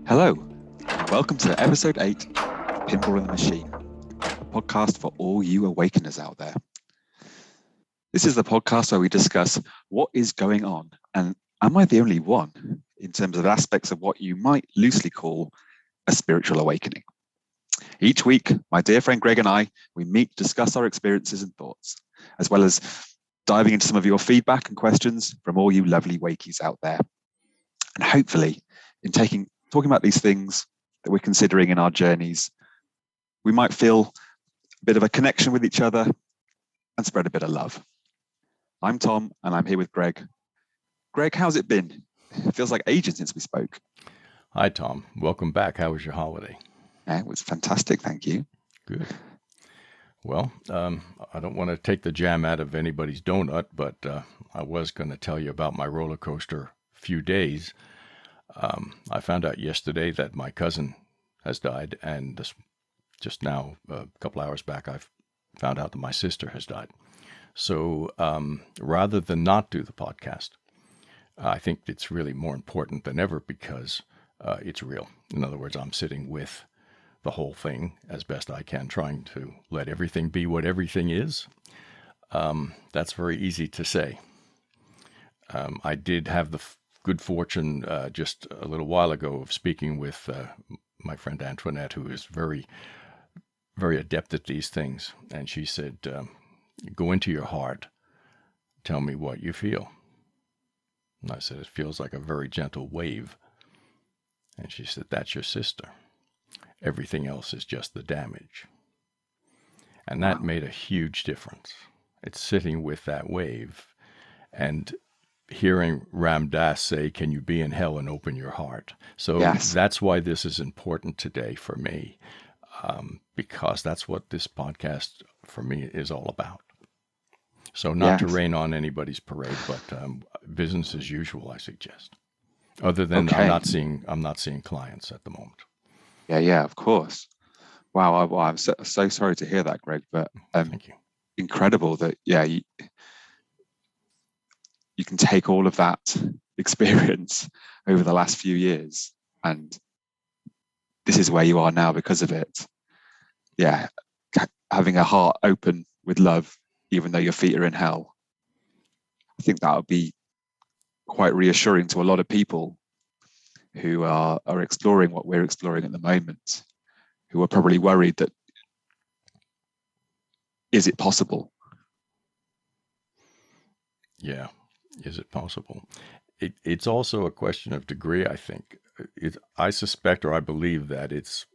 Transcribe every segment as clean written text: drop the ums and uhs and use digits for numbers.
Hello, and welcome to episode 8 of Pinball in the Machine, a podcast for all you awakeners out there. This is the podcast where we discuss what is going on, and am I the only one in terms of aspects of what you might loosely call a spiritual awakening. Each week, my dear friend Greg and I, we meet to discuss our experiences and thoughts, as well as diving into some of your feedback and questions from all you lovely wakies out there. And hopefully, in talking about these things that we're considering in our journeys, we might feel a bit of a connection with each other and spread a bit of love. I'm Tom, and I'm here with Greg. Greg, how's it been? It feels like ages since we spoke. Hi, Tom. Welcome back. How was your holiday? It was fantastic, thank you. Good. Well, I don't want to take the jam out of anybody's donut, but I was going to tell you about my roller coaster few days. I found out yesterday that my cousin has died, and just now, a couple hours back, I found out that my sister has died. So rather than not do the podcast, I think it's really more important than ever because it's real. In other words, I'm sitting with the whole thing as best I can, trying to let everything be what everything is. That's very easy to say. I did have the good fortune just a little while ago of speaking with my friend Antoinette, who is very, very adept at these things. And she said, go into your heart. Tell me what you feel. And I said, it feels like a very gentle wave. And she said, that's your sister. Everything else is just the damage. And that made a huge difference. It's sitting with that wave and hearing Ram Dass say, can you be in hell and open your heart? So yes. That's why this is important today for me, because that's what this podcast for me is all about. So not to rain on anybody's parade, but business as usual, I suggest. Other than I'm not seeing clients at the moment. Yeah, of course. Wow, I'm so sorry to hear that, Greg. But thank you. Incredible that you can take all of that experience over the last few years, and this is where you are now because of it. Yeah, having a heart open with love, even though your feet are in hell. I think that would be quite reassuring to a lot of people who are exploring what we're exploring at the moment, who are probably worried that, is it possible? Yeah. Is it possible? It's also a question of degree, I think. I suspect or I believe that it's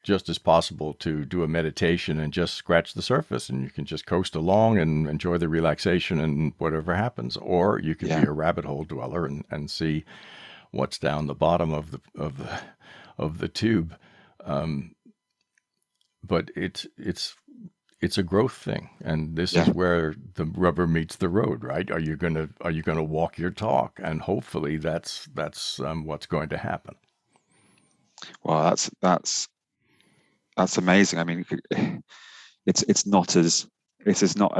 just as possible to do a meditation and just scratch the surface and you can just coast along and enjoy the relaxation and whatever happens. Or you could be a rabbit hole dweller and see what's down the bottom of the tube. But it's a growth thing, and this is where the rubber meets the road, right? Are you gonna walk your talk? And hopefully that's what's going to happen. Well, that's amazing. I mean, it's not as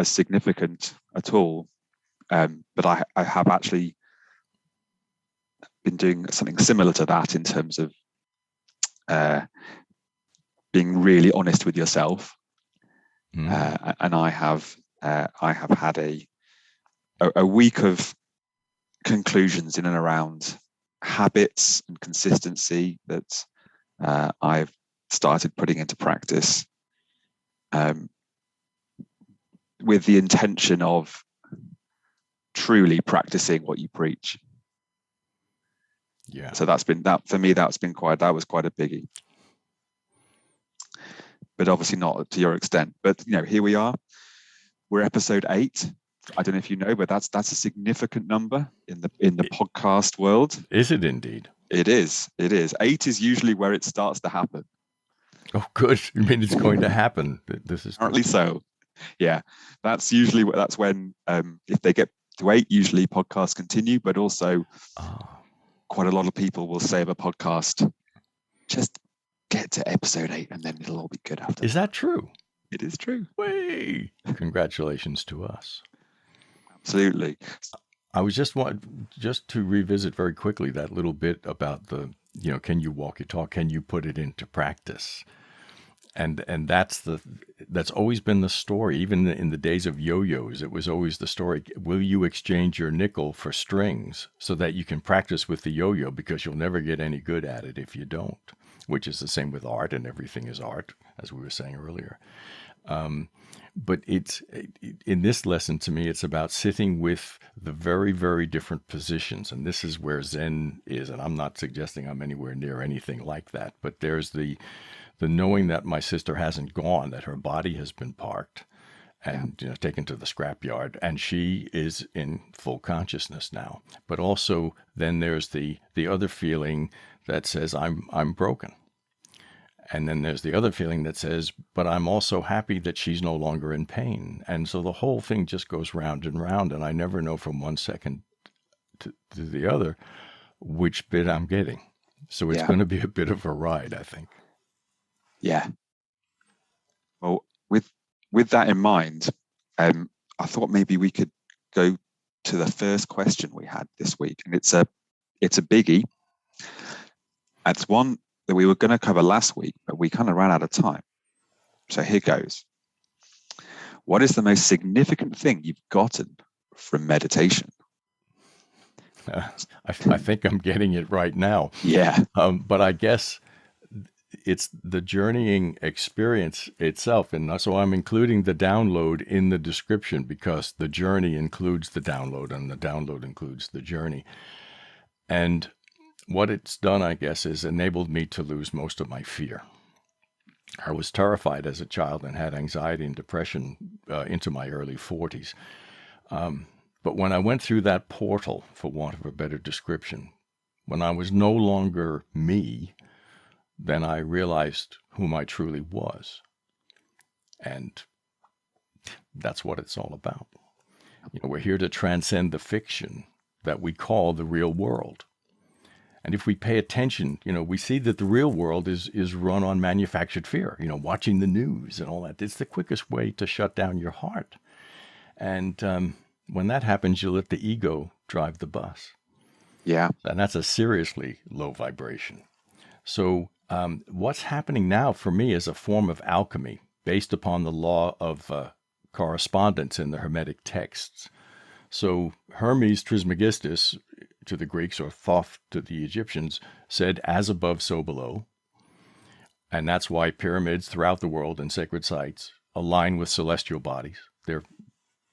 significant at all. But I have actually been doing something similar to that in terms of being really honest with yourself. And I have had a week of conclusions in and around habits and consistency that I've started putting into practice, with the intention of truly practicing what you preach. Yeah. So that's been for me. That was quite a biggie. But obviously not to your extent. But here we are. We're episode 8. I don't know if you know, but that's a significant number in the podcast world. Is it indeed? It is. 8 is usually where it starts to happen. Oh, good. You mean it's going to happen? This is apparently so. Yeah, that's when if they get to 8, usually podcasts continue. But also, quite a lot of people will say of a podcast, just get to episode 8 and then it'll all be good after. Is that true? It is true. Way! Congratulations to us. Absolutely. I was just to revisit very quickly that little bit about the can you walk your talk? Can you put it into practice? And that's always been the story. Even in the days of yo-yos, it was always the story. Will you exchange your nickel for strings so that you can practice with the yo-yo, because you'll never get any good at it if you don't, which is the same with art, and everything is art, as we were saying earlier. But in this lesson, to me, it's about sitting with the very, very different positions. And this is where Zen is. And I'm not suggesting I'm anywhere near anything like that. But there's the knowing that my sister hasn't gone, that her body has been parked and taken to the scrapyard, and she is in full consciousness now. But also then there's the other feeling that says I'm broken. And then there's the other feeling that says, but I'm also happy that she's no longer in pain. And so the whole thing just goes round and round, and I never know from one second to the other which bit I'm getting. So it's going to be a bit of a ride, I think. Yeah. Well, with that in mind, I thought maybe we could go to the first question we had this week, and it's a biggie. It's one that we were going to cover last week, but we kind of ran out of time. So here goes. What is the most significant thing you've gotten from meditation? I think I'm getting it right now. Yeah. But I guess it's the journeying experience itself. And so I'm including the download in the description, because the journey includes the download and the download includes the journey. And what it's done, I guess, is enabled me to lose most of my fear. I was terrified as a child and had anxiety and depression into my early 40s. But when I went through that portal, for want of a better description, when I was no longer me, then I realized whom I truly was. And that's what it's all about. We're here to transcend the fiction that we call the real world. And if we pay attention, we see that the real world is run on manufactured fear, watching the news and all that. It's the quickest way to shut down your heart. And when that happens, you let the ego drive the bus. Yeah. And that's a seriously low vibration. So what's happening now for me is a form of alchemy based upon the law of correspondence in the Hermetic texts. So Hermes Trismegistus, to the Greeks, or Thoth to the Egyptians, said, as above, so below. And that's why pyramids throughout the world and sacred sites align with celestial bodies. They're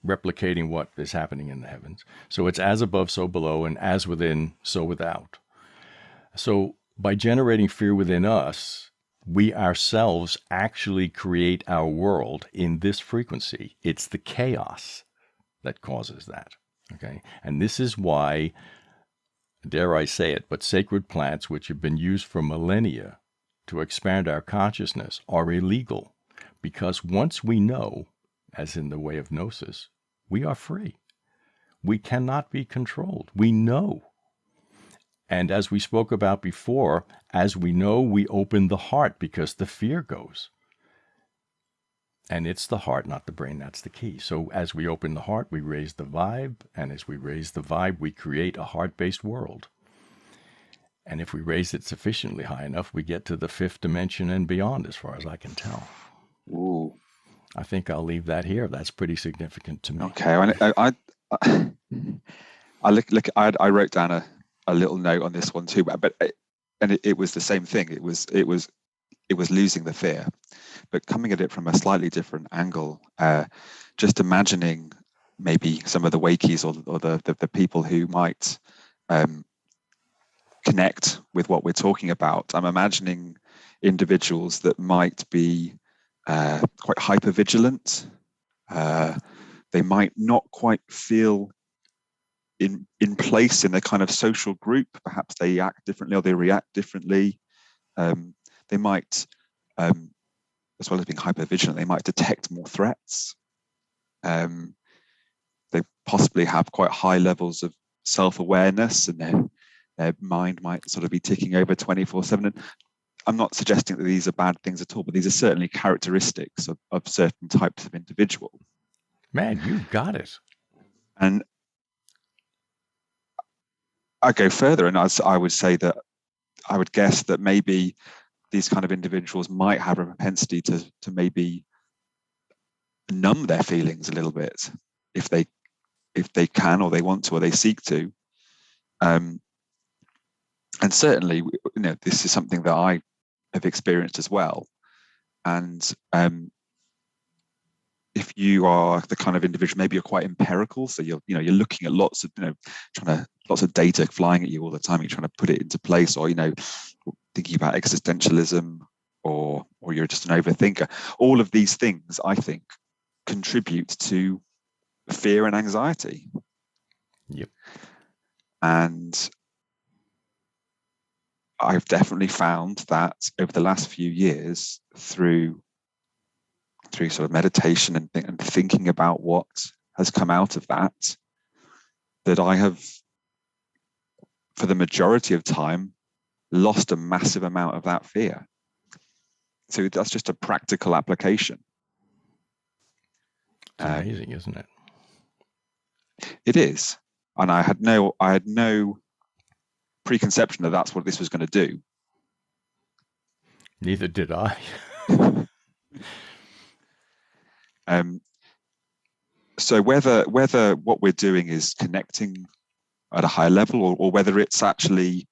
replicating what is happening in the heavens. So it's as above, so below, and as within, so without. So by generating fear within us, we ourselves actually create our world in this frequency. It's the chaos that causes that. Okay? And this is why, dare I say it, but sacred plants, which have been used for millennia to expand our consciousness, are illegal. Because once we know, as in the way of gnosis, we are free. We cannot be controlled. We know. And as we spoke about before, as we know, we open the heart, because the fear goes. And it's the heart, not the brain. That's the key. So as we open the heart, we raise the vibe. And as we raise the vibe, we create a heart-based world. And if we raise it sufficiently high enough, we get to the fifth dimension and beyond, as far as I can tell. Ooh. I think I'll leave that here. That's pretty significant to me. Okay. I wrote down a little note on this one too, but it was the same thing. It was losing the fear, but coming at it from a slightly different angle. Just imagining maybe some of the wakies or the people who might connect with what we're talking about. I'm imagining individuals that might be quite hypervigilant. They might not quite feel in place in a kind of social group. Perhaps they act differently or they react differently. They might, as well as being hypervigilant, they might detect more threats. They possibly have quite high levels of self-awareness, and their mind might sort of be ticking over 24/7. And I'm not suggesting that these are bad things at all, but these are certainly characteristics of certain types of individual. Man, you got it. And I go further, and I would say that I would guess that maybe these kind of individuals might have a propensity to maybe numb their feelings a little bit if they can, or they want to, or they seek to. And certainly, this is something that I have experienced as well. And if you are the kind of individual, maybe you're quite empirical, so you're looking at lots of lots of data flying at you all the time. You're trying to put it into place, or thinking about existentialism, or you're just an overthinker. All of these things, I think, contribute to fear and anxiety. Yep. And I've definitely found that over the last few years, through sort of meditation and thinking about what has come out of that I have, for the majority of time, lost a massive amount of that fear. So that's just a practical application. It's amazing, isn't it? It is. And I had no preconception that that's what this was going to do. Neither did I. So whether what we're doing is connecting at a higher level, or whether it's actually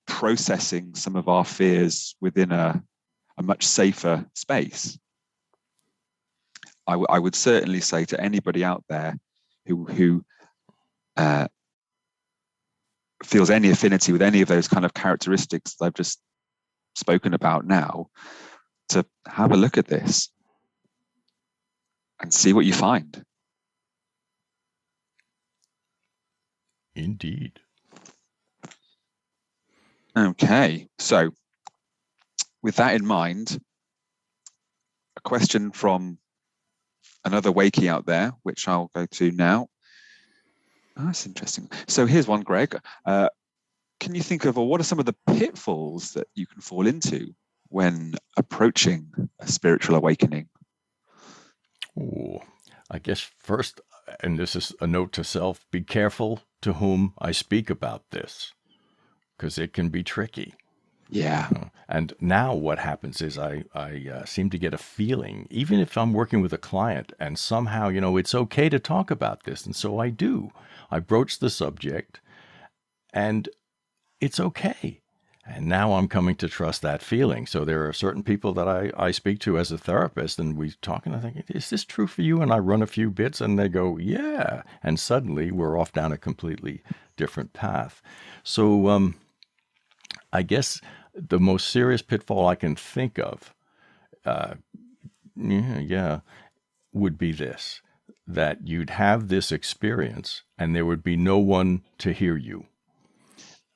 processing some of our fears within a much safer space, I would certainly say to anybody out there who feels any affinity with any of those kind of characteristics that I've just spoken about now, to have a look at this and see what you find. Indeed. Okay, so with that in mind, a question from another Wakey out there, which I'll go to now. Oh, that's interesting. So here's one, Greg. Can you think of, or what are some of the pitfalls that you can fall into when approaching a spiritual awakening? Oh, I guess first, and this is a note to self, be careful to whom I speak about this, because it can be tricky. Yeah. And now what happens is I seem to get a feeling, even if I'm working with a client, and somehow, it's okay to talk about this. And so I do. I broach the subject, and it's okay. And now I'm coming to trust that feeling. So there are certain people that I speak to as a therapist, and we talk, and I think, is this true for you? And I run a few bits, and they go, yeah. And suddenly we're off down a completely different path. So I guess the most serious pitfall I can think of, would be this, that you'd have this experience and there would be no one to hear you.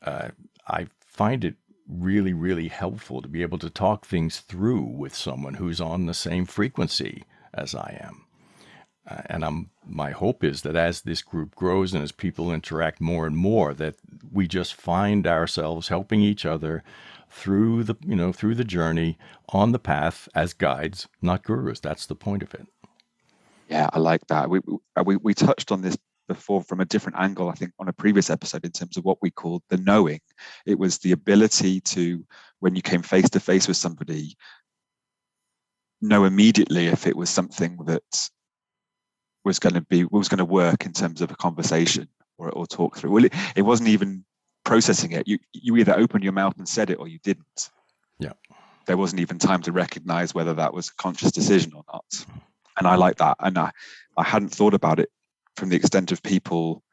I find it really, really helpful to be able to talk things through with someone who's on the same frequency as I am. And my hope is that as this group grows and as people interact more and more, that we just find ourselves helping each other through the journey on the path as guides, not gurus. That's the point of it. Yeah, I like that. We touched on this before from a different angle, I think, on a previous episode, in terms of what we called the knowing. It was the ability to, when you came face to face with somebody, know immediately if it was something that was going to work in terms of a conversation or talk through. Well, it wasn't even processing it. You either opened your mouth and said it, or you didn't. Yeah. There wasn't even time to recognize whether that was a conscious decision or not. And I like that. And I hadn't thought about it from the extent of people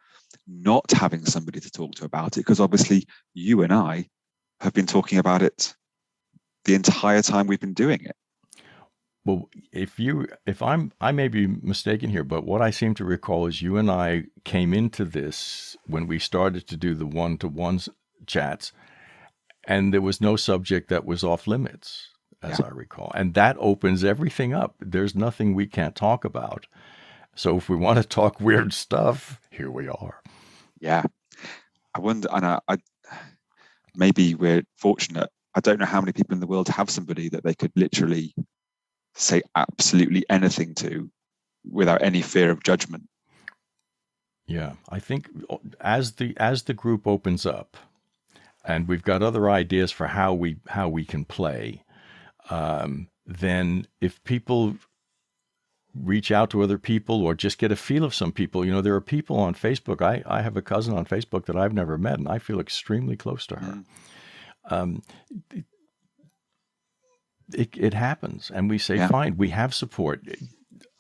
not having somebody to talk to about it, because obviously you and I have been talking about it the entire time we've been doing it. Well, I may be mistaken here, but what I seem to recall is you and I came into this when we started to do the one-to-one chats, and there was no subject that was off limits, as I recall. And that opens everything up. There's nothing we can't talk about. So if we want to talk weird stuff, here we are. Yeah. I wonder, and I maybe we're fortunate. I don't know how many people in the world have somebody that they could literally say absolutely anything to without any fear of judgment. Yeah, I think as the group opens up, and we've got other ideas for how we can play, then if people reach out to other people or just get a feel of some people, there are people on Facebook. I have a cousin on Facebook that I've never met, and I feel extremely close to her. It happens, and we say, fine, we have support.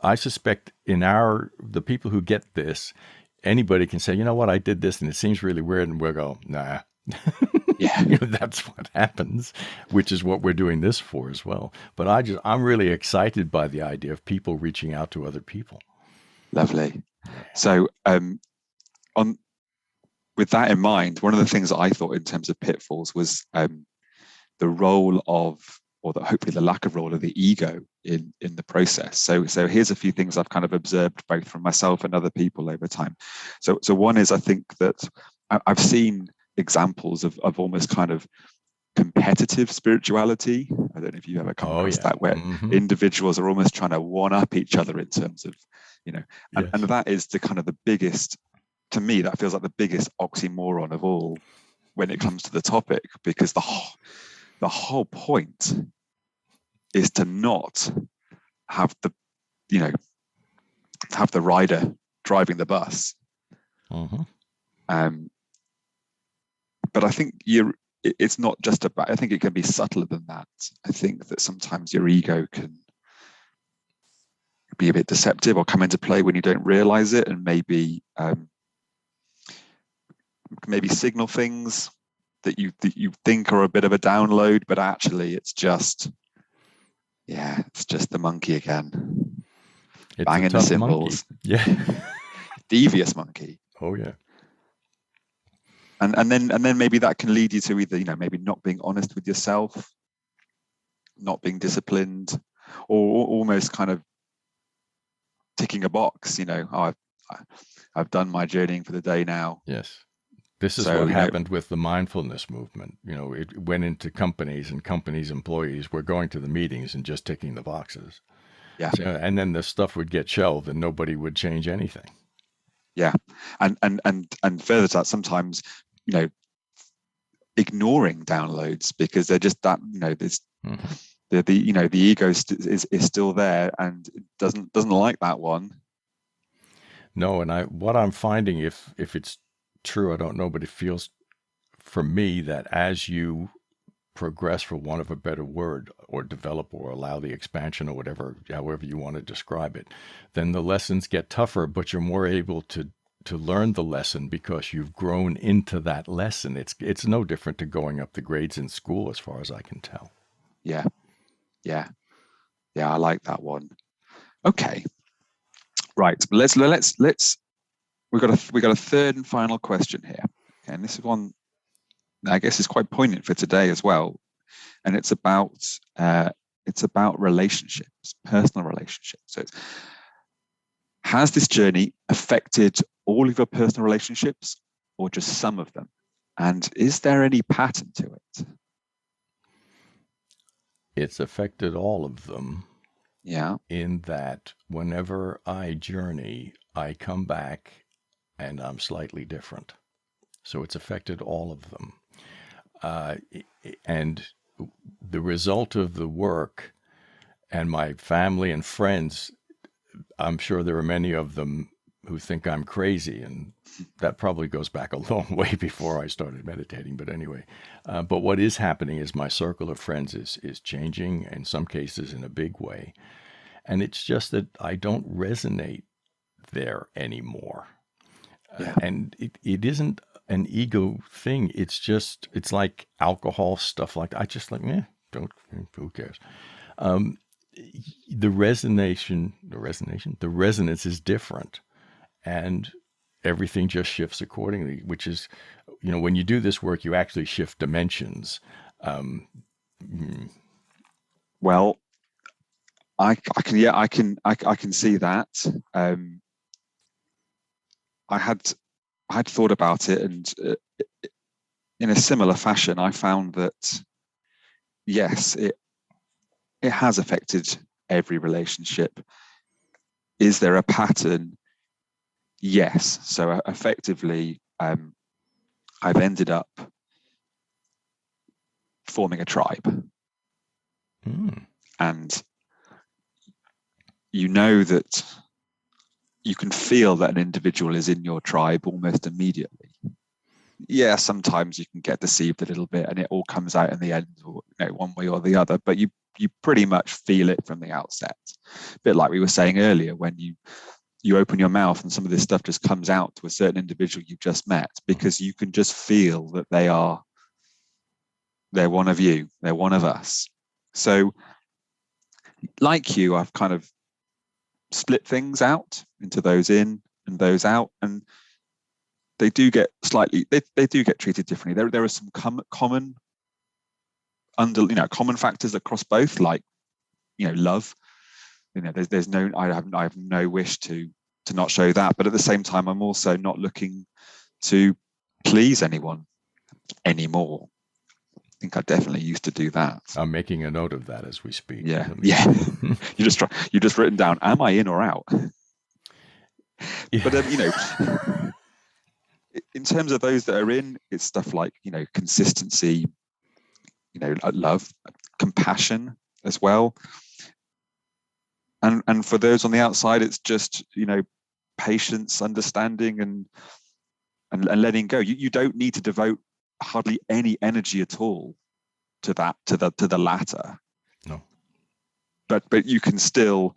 I suspect the people who get this, anybody can say, you know what, I did this and it seems really weird, and we'll go, nah. Yeah. That's what happens, which is what we're doing this for as well. But I'm really excited by the idea of people reaching out to other people. Lovely. So with that in mind, one of the things that I thought in terms of pitfalls was the role of, or hopefully the lack of role of the ego in the process. So here's a few things I've kind of observed both from myself and other people over time. So one is, I think that I've seen examples of almost kind of competitive spirituality. I don't know if you ever come across that, where individuals are almost trying to one up each other in terms of, and that is the kind of the biggest, to me, that feels like the biggest oxymoron of all when it comes to the topic, because the whole point is to not have the rider driving the bus. But I think it's not just about, I think it can be subtler than that. I think that sometimes your ego can be a bit deceptive or come into play when you don't realize it, and maybe signal things that you think are a bit of a download, but actually it's just the monkey again. It's banging the cymbals. Devious monkey. Oh yeah. And then maybe that can lead you to either, maybe not being honest with yourself, not being disciplined, or almost kind of ticking a box, I've done my journeying for the day now. Yes. This is what happened with the mindfulness movement. It went into companies, and companies' employees were going to the meetings and just ticking the boxes. Yeah. So, and then the stuff would get shelved and nobody would change anything. Yeah. And further to that, sometimes, ignoring downloads because they're just that, there's the ego is still there and doesn't like that one. No, and what I'm finding, if it's true, I don't know, but it feels for me that as you progress, for want of a better word, or develop or allow the expansion or whatever, however you want to describe it, then the lessons get tougher, but you're more able to learn the lesson because you've grown into that lesson. It's no different to going up the grades in school, as far as I can tell. Yeah. I like that one. Okay. Right. Let's we've got a third and final question here. And this is one I guess is quite poignant for today as well. And it's about relationships, personal relationships. So has this journey affected all of your personal relationships or just some of them? And is there any pattern to it? It's affected all of them. Yeah. In that whenever I journey, I come back and I'm slightly different. So it's affected all of them. And the result of the work and my family and friends, I'm sure there are many of them who think I'm crazy, and that probably goes back a long way before I started meditating. But anyway, but what is happening is my circle of friends is changing, in some cases in a big way. And it's just that I don't resonate there anymore. Yeah. And it isn't an ego thing. It's like alcohol, stuff like that. I just like, who cares? The resonance is different, and everything just shifts accordingly, which is, when you do this work, you actually shift dimensions. Well, I can see that. I had thought about it, and in a similar fashion, I found that yes, it has affected every relationship. Is there a pattern? Yes. So effectively, I've ended up forming a tribe. And you know that you can feel that an individual is in your tribe almost immediately. Yeah, sometimes you can get deceived a little bit and it all comes out in the end, or, one way or the other, but you pretty much feel it from the outset. A bit like we were saying earlier, when you open your mouth and some of this stuff just comes out to a certain individual you've just met, because you can just feel that they're one of you, they're one of us. So like you, I've kind of split things out into those in and those out, and they do get they do get treated differently. There are some common factors across both, like love. There's no, I have no wish to not show that, but at the same time, I'm also not looking to please anyone anymore. I think I definitely used to do that. I'm making a note of that as we speak. Yeah. You just written down, am I in or out? Yeah. But in terms of those that are in, it's stuff like consistency, love, compassion as well. And for those on the outside, it's just patience, understanding, and letting go. You don't need to devote hardly any energy at all to that, to the latter. No. But you can still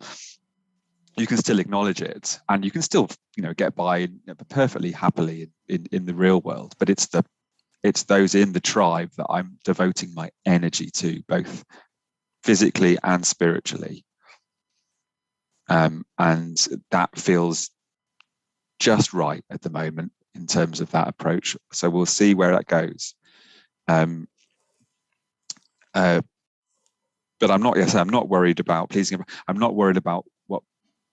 acknowledge it, and you can still get by perfectly happily in the real world. But it's those in the tribe that I'm devoting my energy to, both physically and spiritually. And that feels just right at the moment in terms of that approach. So we'll see where that goes. But I'm not worried about pleasing. I'm not worried about what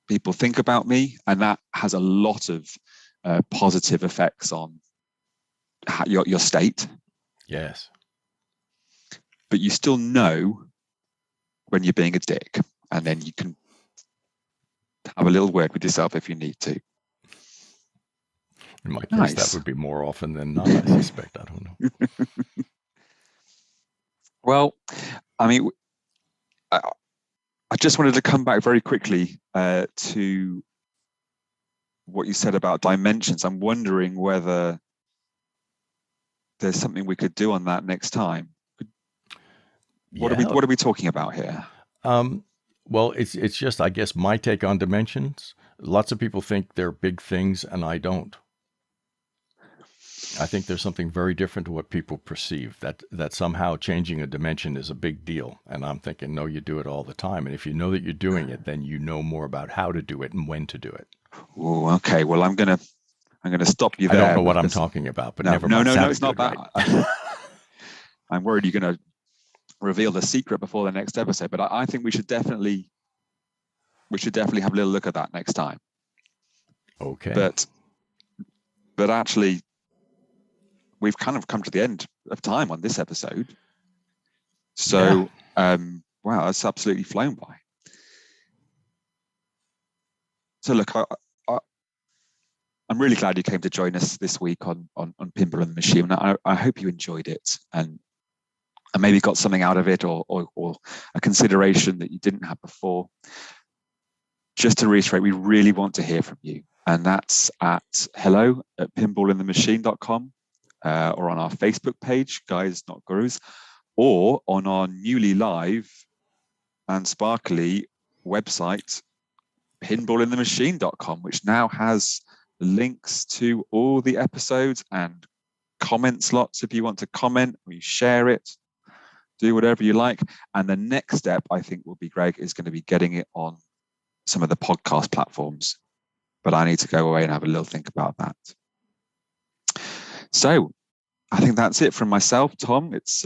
people think about me, and that has a lot of positive effects on your state. Yes. But you still know when you're being a dick, and then you can have a little word with yourself if you need to. In my case, that would be more often than not, I suspect. I don't know. Well, I mean, I just wanted to come back very quickly to what you said about dimensions. I'm wondering whether there's something we could do on that next time. What are we talking about here? Well, it's just, I guess, my take on dimensions. Lots of people think they're big things, and I don't. I think there's something very different to what people perceive, that somehow changing a dimension is a big deal. And I'm thinking, no, you do it all the time. And if you know that you're doing it, then you know more about how to do it and when to do it. Oh, okay. Well, I'm gonna stop you there. I don't know what I'm talking about, but never mind. No, it's not that. Right? I'm worried you're going to reveal the secret before the next episode, but I think we should definitely have a little look at that next time. Okay. But actually, we've kind of come to the end of time on this episode. So, wow, that's absolutely flown by. So look, I'm really glad you came to join us this week on Pinball and the Machine. I hope you enjoyed it and maybe got something out of it, or a consideration that you didn't have before. Just to reiterate, we really want to hear from you. And that's at hello@pinballinthemachine.com, or on our Facebook page, Guys Not Gurus, or on our newly live and sparkly website, pinballinthemachine.com, which now has links to all the episodes and comment slots if you want to comment, or you share it, do whatever you like. And the next step, I think, will be, Greg, is going to be getting it on some of the podcast platforms. But I need to go away and have a little think about that. So I think that's it from myself, Tom. It's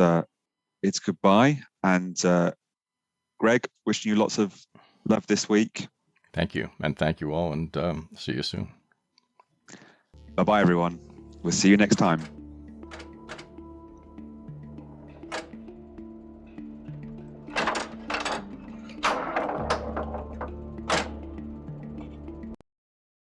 goodbye. And Greg, wishing you lots of love this week. Thank you. And thank you all. And see you soon. Bye-bye, everyone. We'll see you next time.